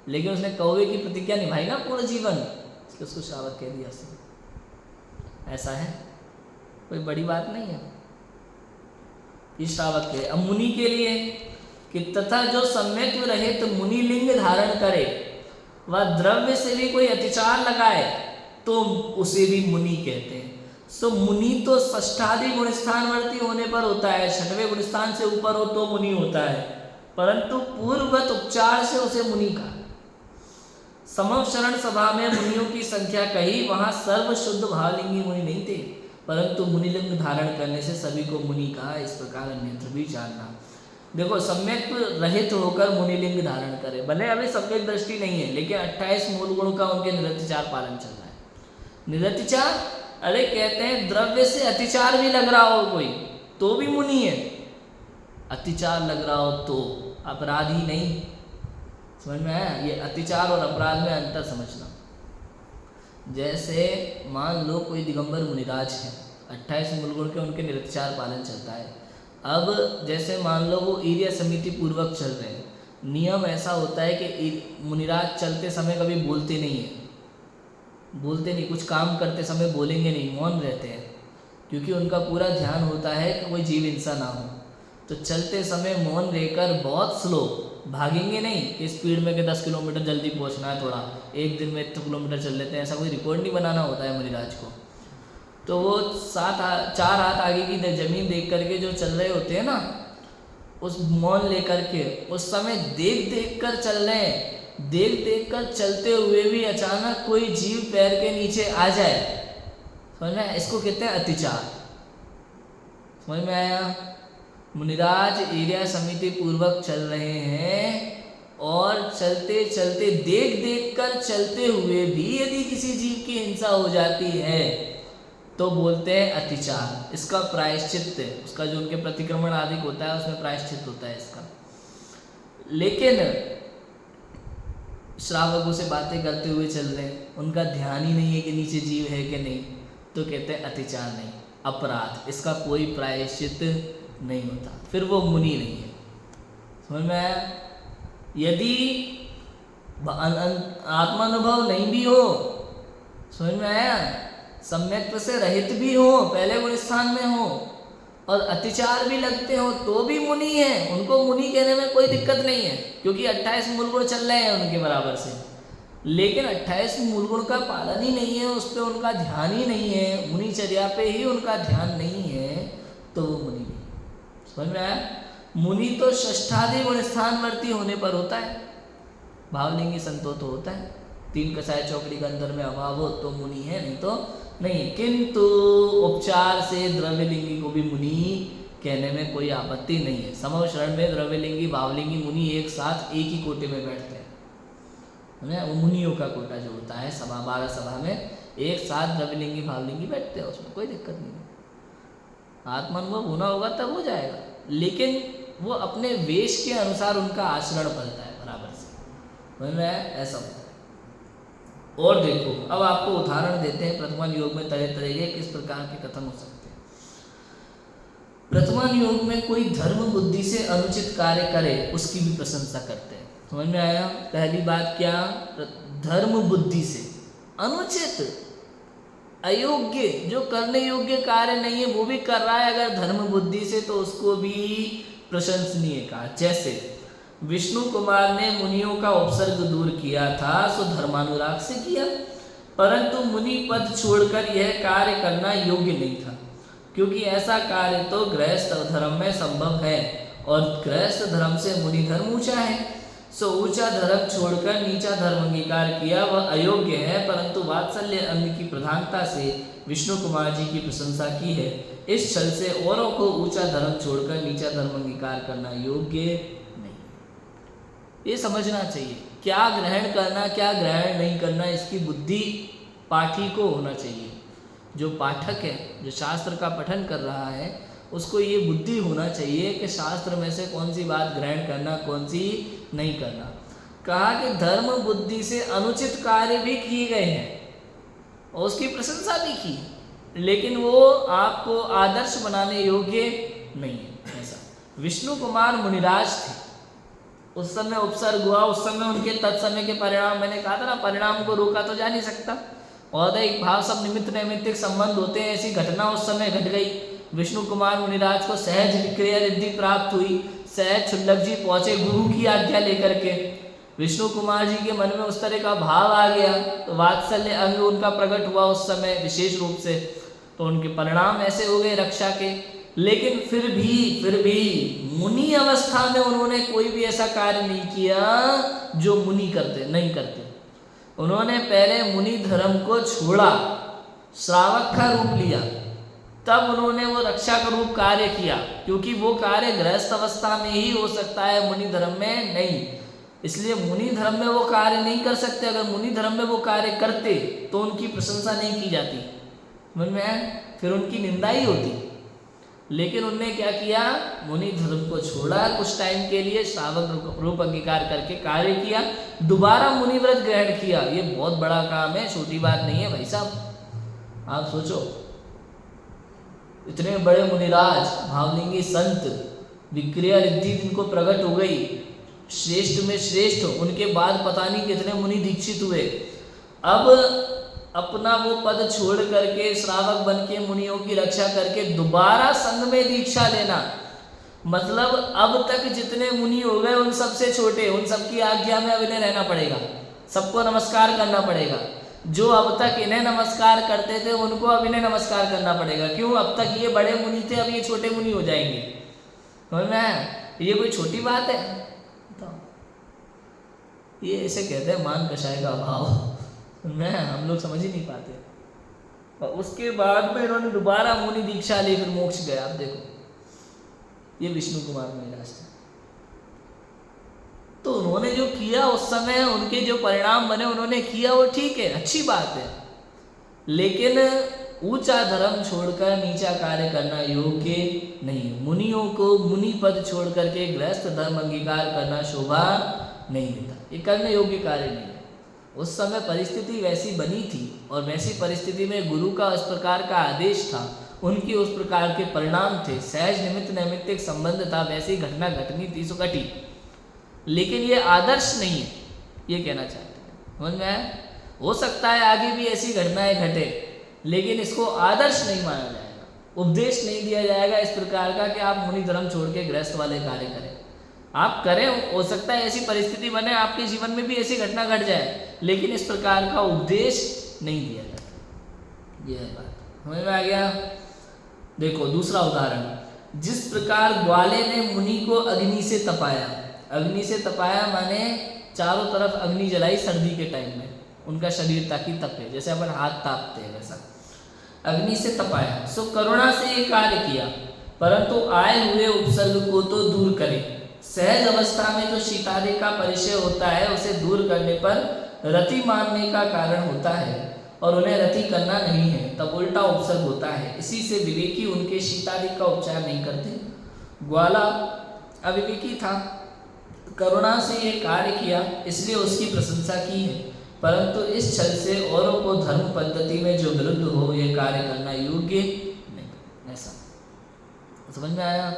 लेकिन उसने कौवे की प्रतिज्ञा निभाई ना पूर्ण जीवन, इसलिए उसको श्रावक कह दिया उसने। ऐसा है, कोई बड़ी बात नहीं है। ये श्रावक है। अब मुनि के लिए कि तथा जो सम्यक रहे तो मुनि लिंग धारण करे, वह द्रव्य से भी कोई अतिचार लगाए तो उसे भी मुनि कहते हैं। सो मुनि तो षष्ठादि गुणस्थानवर्ती होने पर होता है, छठवें गुणस्थान से ऊपर हो तो मुनि होता है, परंतु पूर्ववत उपचार से उसे मुनि कहा। समवशरण सभा में मुनियों की संख्या कही, वहां सर्व शुद्ध भावलिंगी मुनि नहीं थे, परंतु मुनिलिंग धारण करने से सभी को मुनि कहा। इस प्रकार अन्यत्र भी जानना। देखो, सम्यक रहित होकर मुनिलिंग धारण करे, भले अभी सम्यक दृष्टि नहीं है, लेकिन 28 मूल गुण का उनके निरतिचार पालन चल रहा है। निरतिचार, अरे कहते हैं द्रव्य से अतिचार भी लग रहा हो कोई तो भी मुनि है, अतिचार लग रहा हो तो अपराधी नहीं। समझ में आया? ये अतिचार और अपराध में अंतर समझना। जैसे मान लो कोई दिगंबर मुनिराज है, 28 मूल गुण के उनके निरतिचार पालन चलता है। अब जैसे मान लो वो एरिया समिति पूर्वक चल रहे हैं, नियम ऐसा होता है कि मुनिराज चलते समय कभी बोलते नहीं है, बोलते नहीं, कुछ काम करते समय बोलेंगे नहीं, मौन रहते हैं, क्योंकि उनका पूरा ध्यान होता है कि कोई जीव हिंसा ना हो। तो चलते समय मौन रहकर बहुत स्लो, भागेंगे नहीं कि स्पीड में कि 10 किलोमीटर जल्दी पहुंचना है, थोड़ा एक दिन में इतने किलोमीटर चल लेते हैं, ऐसा कोई रिकॉर्ड नहीं बनाना होता है मुनिराज को। तो वो 4 हाथ आगे की जमीन देख करके जो चल रहे होते हैं ना, उस मौन लेकर के उस समय देख देख कर चल रहे हैं, देख देख कर चलते हुए भी अचानक कोई जीव पैर के नीचे आ जाए, समझ में आया? इसको कहते हैं अतिचार। समझ में आया? मुनिराज एरिया समिति पूर्वक चल रहे हैं और चलते चलते देख देख कर चलते हुए भी यदि किसी जीव की हिंसा हो जाती है तो बोलते हैं अतिचार। इसका प्रायश्चित, उसका जो उनके प्रतिक्रमण आदि होता है उसमें प्रायश्चित होता है इसका। लेकिन श्रावकों से बातें करते हुए चल रहे हैं, उनका ध्यान ही नहीं है कि नीचे जीव है कि नहीं, तो कहते हैं अतिचार नहीं, अपराध, इसका कोई प्रायश्चित नहीं होता, फिर वो मुनि नहीं है। समझ में आया? यदि आत्मानुभव नहीं भी हो, समझ में आया, सम्यक्त्व से रहित भी हो, पहले गुण स्थान में हो और अतिचार भी लगते हो तो भी मुनि है, उनको मुनि कहने में कोई दिक्कत नहीं है, क्योंकि 28 मूल गुण चल रहे हैं उनके बराबर से। लेकिन 28 मूल गुण का पालन ही नहीं है, उस पर उनका ध्यान ही नहीं है, मुनिचर्या पे ही उनका ध्यान नहीं है, तो वो मुनि नहीं। समझ में आया? मुनि तो षष्ठादि गुण स्थानवर्ती होने पर होता है, भावलिंगी संतो तो होता है, 3 कसाय चौकड़ी के अंदर में अभाव हो तो मुनि है, नहीं तो नहीं। किंतु उपचार से द्रव्यलिंगी को भी मुनि कहने में कोई आपत्ति नहीं है। समव शरण में द्रव्यलिंगी भावलिंगी मुनि एक साथ एक ही कोटे में बैठते हैं, वो मुनियों का कोटा जो होता है सभा 12 सभा में एक साथ द्रव्यलिंगी भावलिंगी बैठते हैं, उसमें कोई दिक्कत नहीं है। आत्मानुभव होना होगा तब हो जाएगा, लेकिन वो अपने वेश के अनुसार उनका आचरण पलता है बराबर से, समझ में आया? ऐसा होता है। और देखो अब आपको उदाहरण देते हैं प्रथमान योग में तरह तरह के किस प्रकार के कथन हो सकते हैं। प्रथमान योग में कोई धर्म बुद्धि से अनुचित कार्य करे उसकी भी प्रशंसा करते हैं। समझ में आया? पहली बात क्या, धर्म बुद्धि से अनुचित अयोग्य जो करने योग्य कार्य नहीं है वो भी कर रहा है अगर धर्म बुद्धि से, तो उसको भी प्रशंसनीय कहा। जैसे विष्णु कुमार ने मुनियों का उपसर्ग दूर किया था सो धर्मानुराग से किया, परंतु मुनि पद छोड़कर यह कार्य करना योग्य नहीं था, क्योंकि ऐसा कार्य तो गृहस्थ धर्म में संभव है और गृहस्थ धर्म से मुनि धर्म ऊंचा है। सो ऊंचा धर्म छोड़कर नीचा धर्म अंगीकार किया वह अयोग्य है, परंतु वात्सल्य अंग की प्रधानता से विष्णु कुमार जी की प्रशंसा की है। इस छल से औरों को ऊंचा धर्म छोड़कर नीचा धर्म अंगीकार करना योग्य नहीं। ये समझना चाहिए क्या ग्रहण करना क्या ग्रहण नहीं करना, इसकी बुद्धि पाठी को होना चाहिए। जो पाठक है, जो शास्त्र का पठन कर रहा है, उसको ये बुद्धि होना चाहिए कि शास्त्र में से कौन सी बात ग्रहण करना कौन सी नहीं करना। कहा कि धर्म बुद्धि से अनुचित कार्य भी किए गए हैं और उसकी प्रशंसा भी की, लेकिन वो आपको आदर्श बनाने योग्य नहीं है। ऐसा विष्णु कुमार मुनिराज थे, उस समय उपसर्ग हुआ, उस समय उनके तत्समय के परिणाम, मैंने कहा था ना परिणाम को रोका तो जा नहीं सकता, और एक भाव सब निमित्त नैमित्तिक संबंध होते हैं। ऐसी घटना उस समय घट गई, विष्णु कुमार मुनिराज को सहज विक्रिया रिद्धि प्राप्त हुई, सहज क्षुल्लक जी पहुंचे गुरु की आज्ञा लेकर के, विष्णु कुमार जी के मन में उस तरह का भाव आ गया तो वात्सल्य अंग उनका प्रकट हुआ उस समय विशेष रूप से, तो उनके परिणाम ऐसे हो गए रक्षा के। लेकिन फिर भी मुनि अवस्था में उन्होंने कोई भी ऐसा कार्य नहीं किया जो मुनि नहीं करते। उन्होंने पहले मुनि धर्म को छोड़ा, श्रावक का रूप लिया, तब उन्होंने वो रक्षा का रूप कार्य किया, क्योंकि वो कार्य गृहस्थ अवस्था में ही हो सकता है, मुनि धर्म में नहीं। इसलिए मुनि धर्म में वो कार्य नहीं कर सकते। अगर मुनि धर्म में वो कार्य करते तो उनकी प्रशंसा नहीं की जाती, समझ में, फिर उनकी निंदा ही होती। लेकिन उनने क्या किया, मुनि धर्म को छोड़ा, कुछ टाइम के लिए श्रावक रूप अंगीकार करके कार्य किया, दोबारा मुनि व्रत ग्रहण किया। ये बहुत बड़ा काम है, छोटी बात नहीं है भाई साहब। आप सोचो, इतने बड़े मुनिराज भावलिंगी संत, विक्रिया रिद्धि जिनको प्रकट हो गई, श्रेष्ठ में श्रेष्ठ, उनके बाद पता नहीं कितने मुनि दीक्षित हुए। अब अपना वो पद छोड़ करके श्रावक बन के मुनियों की रक्षा करके दोबारा संघ में दीक्षा लेना, मतलब अब तक जितने मुनि हो गए उन सबसे छोटे, उन सबकी आज्ञा में अब इन्हें रहना पड़ेगा, सबको नमस्कार करना पड़ेगा। जो अब तक इन्हें नमस्कार करते थे उनको अब इन्हें नमस्कार करना पड़ेगा। क्यों? अब तक ये बड़े मुनि थे, अब ये छोटे मुनि हो जाएंगे। समझ में आया? ये कोई छोटी बात है? तो ये इसे कहते हैं मान कषाय का अभाव। मैं हम लोग समझ ही नहीं पाते। और उसके बाद में इन्होंने दोबारा मुनि दीक्षा ली, फिर मोक्ष गया। आप देखो, ये विष्णु कुमार मुनिराज थे। तो उन्होंने जो किया उस समय, उनके जो परिणाम बने उन्होंने किया, वो ठीक है, अच्छी बात है। लेकिन ऊंचा धर्म छोड़कर नीचा कार्य करना योग्य नहीं। मुनियों को मुनि पद छोड़ करके गृहस्थ धर्म अंगीकार करना शोभा नहीं देता, ये करने योग्य कार्य नहीं है। उस समय परिस्थिति वैसी बनी थी और वैसी परिस्थिति में गुरु का उस प्रकार का आदेश था, उनकी उस प्रकार के परिणाम थे, सहज निमित्त नैमित्तिक संबंध था, वैसी घटना घटनी थी, सो घटी। लेकिन ये आदर्श नहीं है, ये कहना चाहते हैं। समझ में आया? हो सकता है आगे भी ऐसी घटनाएं घटे, लेकिन इसको आदर्श नहीं माना जाएगा, उपदेश नहीं दिया जाएगा इस प्रकार का कि आप मुनि धर्म छोड़ के गृहस्थ वाले कार्य करें। आप करें, हो सकता है ऐसी परिस्थिति बने, आपके जीवन में भी ऐसी घटना घट जाए, लेकिन इस प्रकार का उपदेश नहीं दिया जाता। यह है बात। समझ में आ गया? देखो दूसरा उदाहरण, जिस प्रकार ग्वाले ने मुनि को अग्नि से तपाया। अग्नि से तपाया माने चारों तरफ अग्नि जलाई सर्दी के टाइम में, उनका शरीर ताकि तपे, जैसे अपन हाथ तापते हैं वैसा अग्नि से तपाया। सो करुणा से ये कार्य किया, परंतु आए हुए उपसर्ग को तो दूर करे। सहज अवस्था में जो शीतादि का परिचय होता है उसे दूर करने पर रति मानने का कारण होता है, और उन्हें रति करना नहीं है, तब उल्टा उपसर्ग होता है। इसी से विवेकी उनके शीतादि का उपचार नहीं करते। ग्वाला अविवेकी था, करुणा से ये कार्य किया, इसलिए उसकी प्रशंसा की है, परंतु इस छल से औरों को धर्म पद्धति में जो विरुद्ध हो यह कार्य करना योग्य नहीं। ऐसा समझ में आया?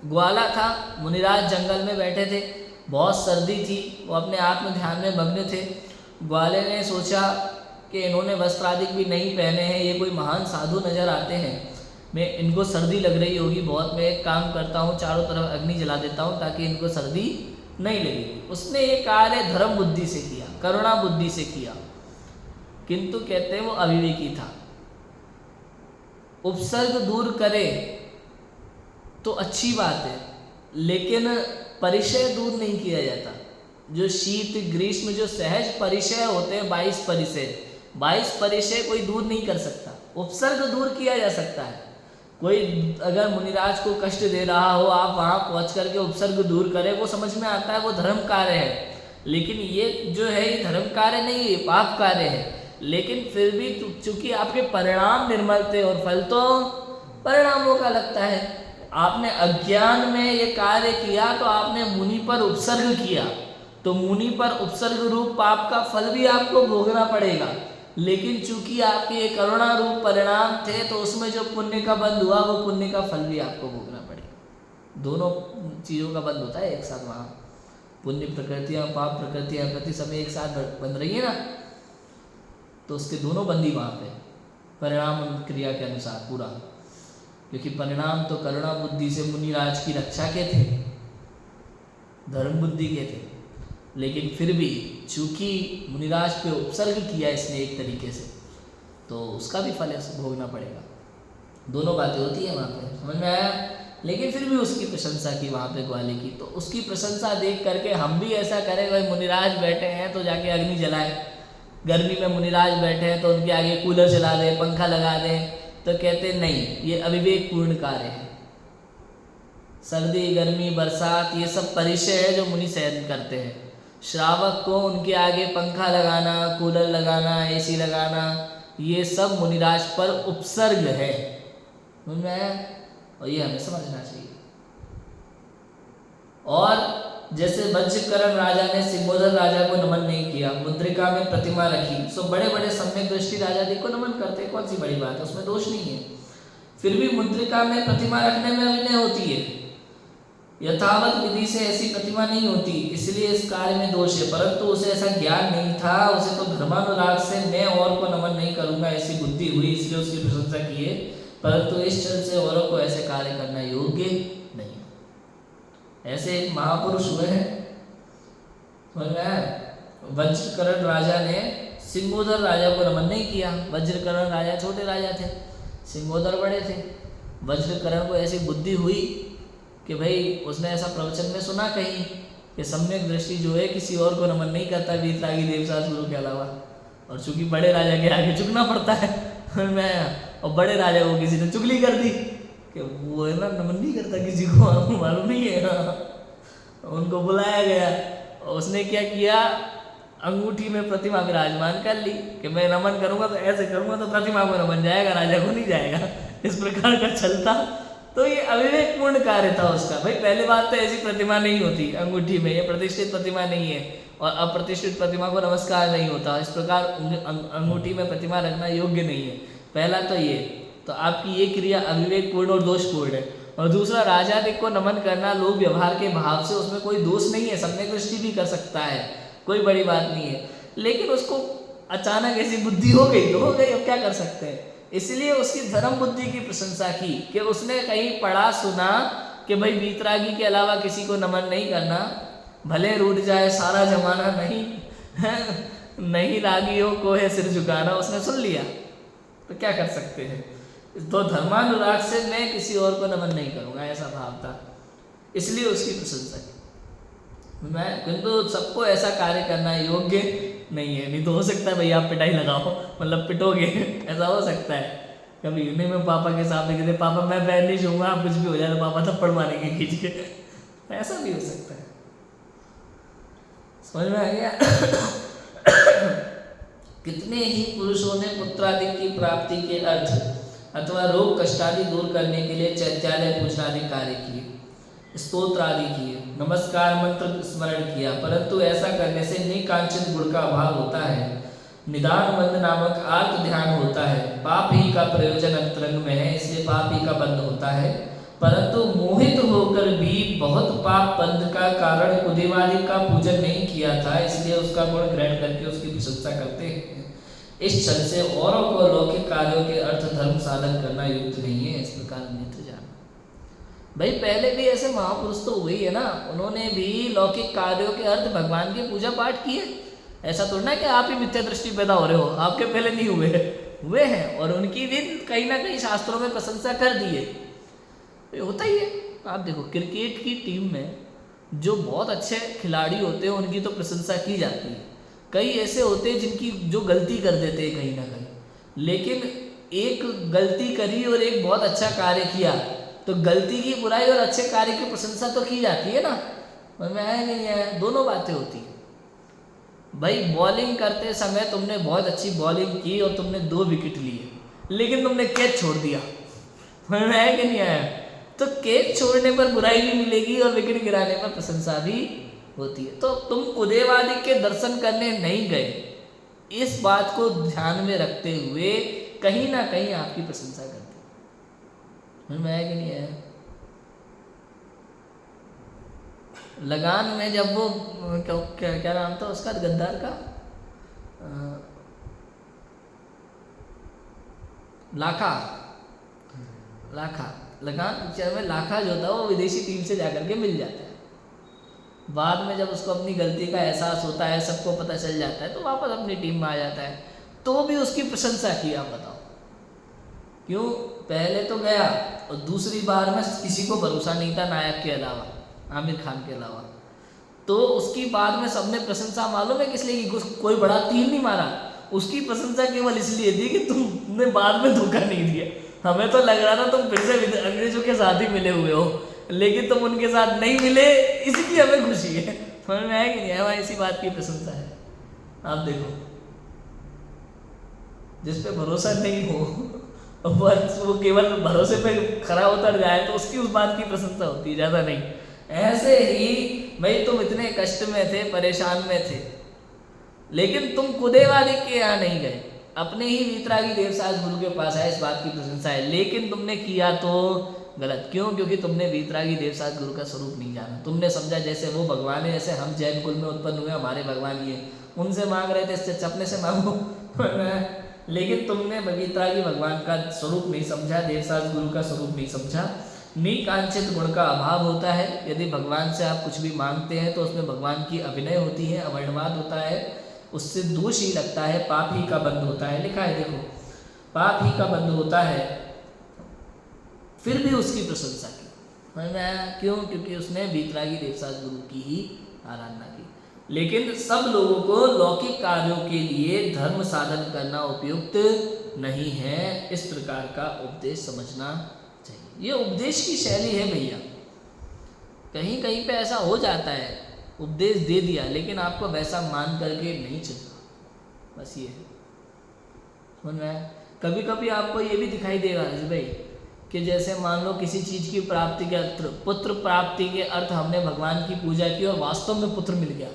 ग्वाला था, मुनिराज जंगल में बैठे थे, बहुत सर्दी थी, वो अपने आत्म ध्यान में मग्न थे। ग्वाले ने सोचा कि इन्होंने वस्त्र आदि भी नहीं पहने हैं, ये कोई महान साधु नजर आते हैं, मैं इनको सर्दी लग रही होगी बहुत, मैं एक काम करता हूँ, चारों तरफ अग्नि जला देता हूँ ताकि इनको सर्दी नहीं लगेगी। उसने ये कार्य धर्म बुद्धि से किया, करुणा बुद्धि से किया, किंतु कहते हैं वो अविवेकी था। उपसर्ग दूर करे तो अच्छी बात है, लेकिन परिचय दूर नहीं किया जाता। जो शीत ग्रीष्म जो सहज परिचय होते हैं 22 परिचय कोई दूर नहीं कर सकता, उपसर्ग दूर किया जा सकता है। कोई अगर मुनिराज को कष्ट दे रहा हो, आप वहाँ पहुँच करके उपसर्ग दूर करें, वो समझ में आता है वो धर्म कार्य है। लेकिन ये जो है ये धर्म कार्य नहीं है, पाप कार्य है। लेकिन फिर भी चूंकि आपके परिणाम निर्मल थे और फल तो परिणामों का लगता है, आपने अज्ञान में ये कार्य किया तो आपने मुनि पर उपसर्ग किया, तो मुनि पर उपसर्ग रूप पाप का फल भी आपको भोगना पड़ेगा। लेकिन चूंकि आपके ये करुणा रूप परिणाम थे तो उसमें जो पुण्य का बंध हुआ वो पुण्य का फल भी आपको भोगना पड़ेगा। दोनों चीज़ों का बंध होता है एक साथ। वहाँ पुण्य प्रकृतियाँ पाप प्रकृतियाँ प्रति समय एक साथ बन रही है ना, तो उसके दोनों बंदी वहाँ पे परिणाम क्रिया के अनुसार पूरा, क्योंकि परिणाम तो करुणा बुद्धि से मुनिराज की रक्षा के थे, धर्म बुद्धि के थे, लेकिन फिर भी चूंकि मुनिराज पे उपसर्ग किया इसने एक तरीके से, तो उसका भी फल भोगना पड़ेगा। दोनों बातें होती है वहाँ पे, समझ में आया? लेकिन फिर भी उसकी प्रशंसा की वहाँ पे ग्वाले की, तो उसकी प्रशंसा देख करके हम भी ऐसा करें, भाई मुनिराज बैठे हैं तो जाके अग्नि जलाएं, गर्मी में मुनिराज बैठे हैं तो उनके आगे कूलर चला दें, पंखा लगा दें, तो कहते नहीं, ये अविवेक पूर्ण कार्य है। सर्दी गर्मी बरसात ये सब परिचय है जो मुनि सहन करते हैं। श्रावक को उनके आगे पंखा लगाना, कूलर लगाना, एसी लगाना, ये सब मुनिराज पर उपसर्ग है, समझ में आया? और ये हमें समझना चाहिए। और जैसे वज्रकरण राजा ने सिंहोदर राजा को नमन नहीं किया, मुद्रिका में प्रतिमा रखी, सो बड़े बड़े सम्यक दृष्टि राजा जी को नमन करते, कौन सी बड़ी बात है, उसमें दोष नहीं है। फिर भी मुद्रिका में प्रतिमा रखने में अभिनय होती है, यथावत विधि से ऐसी प्रतिमा नहीं होती, इसलिए इस कार्य में दोष है। परंतु उसे ऐसा ज्ञान नहीं था, उसे तो धर्मानुराग से मैं और को नमन नहीं करूंगा ऐसी बुद्धि हुई, इसलिए उसकी प्रशंसा की है। परंतु इस छल से औरों को ऐसे कार्य करना योग्य नहीं। ऐसे एक महापुरुष हुए हैं, वज्रकरण राजा ने सिंगोदर राजा को नमन नहीं किया। वज्रकरण राजा छोटे राजा थे, सिंगोदर बड़े थे। वज्रकरण को ऐसी बुद्धि हुई कि भाई उसने ऐसा प्रवचन में सुना कहीं कि सम्यक दृष्टि जो है किसी और को नमन नहीं करता वीतरागी देवसास गुरु के अलावा, और चूंकि बड़े राजा के आगे झुकना पड़ता है मैं और बड़े राजा को किसी ने चुगली कर दी कि वो है ना नमन नहीं करता किसी को, आपको मालूम नहीं है। उनको बुलाया गया और उसने क्या किया, अंगूठी में प्रतिमा विराजमान कर ली कि मैं नमन करूंगा तो ऐसे करूंगा तो प्रतिमा को नमन जाएगा, राजा को नहीं जाएगा। इस प्रकार का चलता, तो ये अविवेकपूर्ण कार्य था उसका। भाई पहली बात तो ऐसी प्रतिमा नहीं होती अंगूठी में, ये प्रतिष्ठित प्रतिमा नहीं है और अप्रतिष्ठित प्रतिमा को नमस्कार नहीं होता। इस प्रकार अंगूठी में प्रतिमा रखना योग्य नहीं है। पहला तो ये, तो आपकी ये क्रिया अविवेकपूर्ण और दोषपूर्ण है। और दूसरा, राजा को नमन करना लोक व्यवहार के भाव से, उसमें कोई दोष नहीं है, सम्यक दृष्टि भी कर सकता है, कोई बड़ी बात नहीं है। लेकिन उसको अचानक ऐसी बुद्धि हो गई तो हो गई, अब क्या कर सकते हैं। इसलिए उसकी धर्म बुद्धि की प्रशंसा की कि उसने कहीं पढ़ा सुना कि भाई वीतरागी के अलावा किसी को नमन नहीं करना, भले रूठ जाए सारा जमाना नहीं नहीं रागियों को है सिर झुकाना, उसने सुन लिया तो क्या कर सकते हैं। तो धर्मानुराग से मैं किसी और को नमन नहीं करूंगा, ऐसा भाव था, इसलिए उसकी प्रशंसा की मैं। किंतु सबको ऐसा कार्य करना योग्य नहीं है। नहीं तो हो सकता है भाई आप पिटाई लगाओ, मतलब पिटोगे, ऐसा हो सकता है कभी। नहीं मैं पापा के सामने कहते पापा मैं पैर नहीं छूंगा, आप कुछ भी हो जाए तो पापा थप्पड़ मारेंगे खींच के, ऐसा भी हो सकता है। समझ में आ गया। कितने ही पुरुषों ने पुत्रादि की प्राप्ति के अर्थ अथवा रोग कष्टादि दूर करने के लिए चैत्यालय पूजनादि कार्य किए, स्तोत्र आदि किए, नमस्कार मंत्र स्मरण किया, परंतु ऐसा करने से निकांक्षित गुण का अभाव होता है, निदान बंध नामक आत्म ध्यान होता है, पाप ही का प्रयोजन अंतरंग में है, इसलिए पाप ही का बंध होता है। परंतु मोहित होकर भी बहुत पाप बंध का कारण कुदेवादी का पूजन नहीं किया था, इसलिए उसका गुण ग्रहण करके उसकी प्रशंसा करते हैं। इस छल से औरों को लौकिक कार्यों के अर्थ धर्म साधन करना युक्त नहीं है। इस प्रकार नेत्र जाना। भाई पहले भी ऐसे महापुरुष तो हुए ही है ना, उन्होंने भी लौकिक कार्यों के अर्थ भगवान की पूजा पाठ किए। ऐसा थोड़ा ना कि आप ही मिथ्या दृष्टि पैदा हो रहे हो, आपके पहले नहीं हुए हैं, और उनकी भी कहीं ना कहीं शास्त्रों में प्रशंसा कर दी है। तो होता ही है। आप देखो क्रिकेट की टीम में जो बहुत अच्छे खिलाड़ी होते हैं उनकी तो प्रशंसा की जाती है। कई ऐसे होते हैं जिनकी जो गलती कर देते हैं कहीं ना कहीं, लेकिन एक गलती करी और एक बहुत अच्छा कार्य किया तो गलती की बुराई और अच्छे कार्य की प्रशंसा तो की जाती है ना। मैं आया नहीं आया, दोनों बातें होती हैं। भाई बॉलिंग करते समय तुमने बहुत अच्छी बॉलिंग की और तुमने 2 विकेट लिए, लेकिन तुमने कैच छोड़ दिया, मैं आया कि नहीं आया। तो कैच छोड़ने पर बुराई भी मिलेगी और विकेट गिराने पर प्रशंसा भी होती है। तो तुम कुदेवादी के दर्शन करने नहीं गए, इस बात को ध्यान में रखते हुए कहीं ना कहीं आपकी प्रशंसा करते। मैं आया कि नहीं आया। लगान में जब वो क्या नाम था उसका गद्दार का, लाखा लगान पिक्चर में लाखा जो था वो विदेशी टीम से जाकर के मिल जाता है। बाद में जब उसको अपनी गलती का एहसास होता है, सबको पता चल जाता है, तो वापस अपनी टीम में आ जाता है। तो भी उसकी प्रशंसा की, आप बताओ क्यों। पहले तो गया और दूसरी बार में किसी को भरोसा नहीं था नायक के अलावा, आमिर खान के अलावा, तो उसकी बाद में सबने प्रशंसा मालूम है किस लिए की, कोई बड़ा तीर नहीं मारा, उसकी प्रशंसा केवल इसलिए थी कि तुमने बाद में धोखा नहीं दिया। हमें तो लग रहा था तुम फिर से अंग्रेजों के साथ ही मिले हुए हो, लेकिन तुम उनके साथ नहीं मिले, इसकी हमें खुशी है। समझ में आया कि नहीं आया। इसी बात की प्रशंसा है। आप देखो जिस पे भरोसा नहीं हो वो केवल भरोसे पे खरा उतर जाए तो उसकी उस बात की प्रशंसा होती है, ज़्यादा नहीं। ऐसे ही भाई तुम इतने कष्ट में थे, परेशान में थे, लेकिन तुम कुदेवादी के यहाँ नहीं गए, अपने ही वीतरागी देवसास गुरु के पास आए, इस बात की प्रशंसा है। लेकिन तुमने किया तो गलत। क्यों? क्योंकि तुमने वीतरागी देवसास गुरु का स्वरूप नहीं जाना। तुमने समझा जैसे वो भगवान है, जैसे हम जैन कुल में उत्पन्न हुए हमारे भगवान ये, उनसे मांग रहे थे, इससे अपने से मांगो। लेकिन तुमने वीतरागी भगवान का स्वरूप नहीं समझा, देवसाज गुरु का स्वरूप नहीं समझा। निकांक्षित गुण का अभाव होता है। यदि भगवान से आप कुछ भी मांगते हैं तो उसमें भगवान की अभिनय होती है, अवर्णवाद होता है, उससे दोष ही लगता है, पाप ही का बंध होता है। लिखा है देखो, पाप ही का बंध होता है। फिर भी उसकी प्रशंसा की, समझ में आया? क्यों? क्योंकि उसने वीतरागी देवसाज गुरु की ही आराधना की। लेकिन सब लोगों को लौकिक कार्यों के लिए धर्म साधन करना उपयुक्त नहीं है। इस प्रकार का उपदेश समझना चाहिए। ये उपदेश की शैली है भैया। कहीं कहीं पे ऐसा हो जाता है, उपदेश दे दिया लेकिन आपको वैसा मान करके नहीं चलना, बस ये है। समझ में आया? कभी कभी आपको ये भी दिखाई देगा भाई कि जैसे मान लो किसी चीज़ की प्राप्ति के अर्थ, पुत्र प्राप्ति के अर्थ हमने भगवान की पूजा की और वास्तव में पुत्र मिल गया।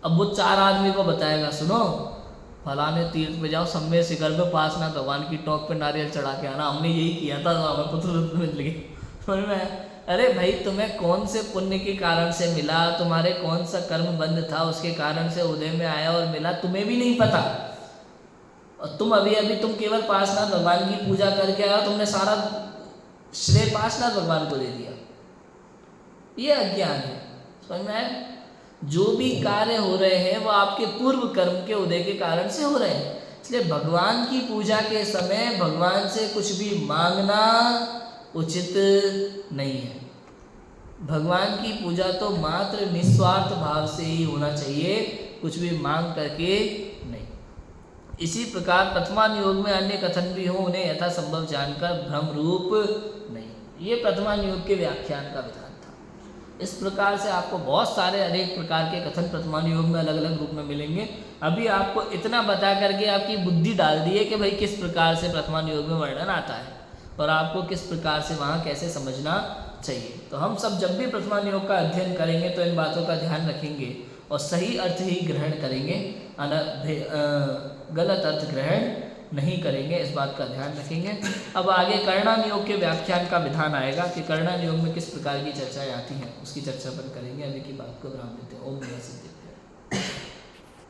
अब वो 4 आदमी को बताएगा, सुनो फलाने तीर्थ पे जाओ, सम्मेद शिखर पे उपासना, भगवान की टोक पे नारियल चढ़ा के आना, हमने यही किया था, तो हमें पुत्र मिल गया। समझ में? अरे भाई, तुम्हें कौन से पुण्य के कारण से मिला, तुम्हारे कौन सा कर्म बंध था उसके कारण से उदय में आया और मिला, तुम्हें भी नहीं पता। और तुम अभी तुम केवल पार्श्वनाथ भगवान की पूजा करके आए, तुमने सारा श्रेय पार्श्वनाथ भगवान को दे दिया। ये अज्ञान है। समझ में आया? जो भी कार्य हो रहे हैं वो आपके पूर्व कर्म के उदय के कारण से हो रहे हैं। इसलिए भगवान की पूजा के समय भगवान से कुछ भी मांगना उचित नहीं है। भगवान की पूजा तो मात्र निस्वार्थ भाव से ही होना चाहिए, कुछ भी मांग करके नहीं। इसी प्रकार प्रथमान योग में अन्य कथन भी हो, उन्हें यथासंभव जानकर भ्रम रूप नहीं। ये प्रथमान योग के व्याख्यान का विधान था। इस प्रकार से आपको बहुत सारे अनेक प्रकार के कथन प्रथमान योग में अलग अलग रूप में मिलेंगे। अभी आपको इतना बता करके आपकी बुद्धि डाल दी है कि भाई किस प्रकार से प्रथमान योग में वर्णन आता है और आपको किस प्रकार से वहाँ कैसे समझना चाहिए। तो हम सब जब भी प्रथमान योग का अध्ययन करेंगे तो इन बातों का ध्यान रखेंगे और सही अर्थ ही ग्रहण करेंगे, गलत अर्थ ग्रहण नहीं करेंगे, इस बात का ध्यान रखेंगे। अब आगे कर्णान योग के व्याख्यान का विधान आएगा कि कर्णान योग में किस प्रकार की चर्चाएं आती हैं, उसकी चर्चा पर करेंगे। अभी की बात को विराम देते हैं। ओम नमः शिवाय।